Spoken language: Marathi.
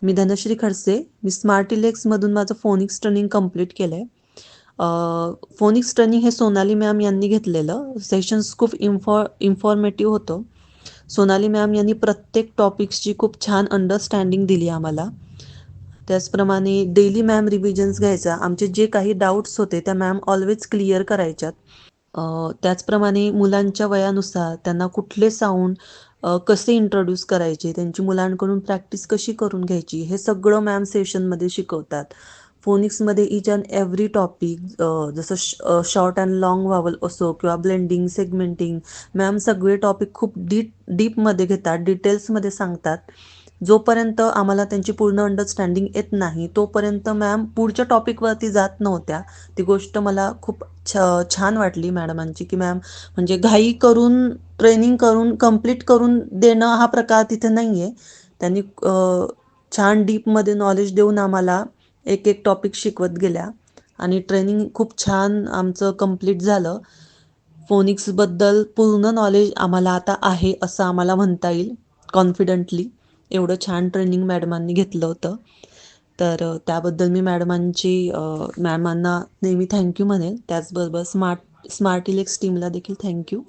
मी धनश्री खडसे. मी स्मार्ट इलेक्समधून माझं फोनिक्स ट्रेनिंग कंप्लीट केलं आहे. फोनिक्स ट्रेनिंग हे सोनाली मॅम यांनी घेतलेलं. सेशन्स खूप इन्फॉर्मेटिव्ह होतं. सोनाली मॅम यांनी प्रत्येक टॉपिक्सची खूप छान अंडरस्टँडिंग दिली आम्हाला. त्याचप्रमाणे डेली मॅम रिव्हिजन्स घ्यायचा. आमचे जे काही डाऊट्स होते त्या मॅम ऑलवेज क्लिअर करायच्यात. त्याचप्रमाणे मुलांच्या वयानुसार त्यांना कुठले साऊंड कसे इंट्रोड्यूस करायचे, त्यांची मुलांकडून प्रॅक्टिस कशी करून घ्यायची, हे सगळं मॅम सेशनमध्ये शिकवतात. फोनिक्समध्ये इच अँड एव्हरी टॉपिक, जसं शॉर्ट अँड लॉंग व्हावल असो किंवा ब्लेंडिंग, सेगमेंटिंग, मॅम सगळे टॉपिक खूप डीपमध्ये घेतात, डिटेल्समध्ये सांगतात. जोपर्यंत आम्हाला त्यांची पूर्ण अंडरस्टँडिंग येत नाही तोपर्यंत मॅम पुढच्या टॉपिकवरती जात नव्हत्या. ती गोष्ट मला खूप छान वाटली मॅडमांची, की मॅम म्हणजे घाई करून ट्रेनिंग करून कंप्लीट करून देणं हा प्रकार तिथे नाही आहे. त्यांनी छान डीपमध्ये नॉलेज देऊन आम्हाला एक एक टॉपिक शिकवत गेल्या आणि ट्रेनिंग खूप छान आमचं कंप्लीट झालं. फोनिक्सबद्दल पूर्ण नॉलेज आम्हाला आता आहे असं आम्हाला म्हणता येईल कॉन्फिडंटली. एवढं छान ट्रेनिंग मॅडमांनी घेतलं होतं. तर त्याबद्दल मी मॅडमांना नेहमी थँक्यू म्हणेल. त्याचबरोबर स्मार्ट इलेक्स टीमला देखील थँक्यू.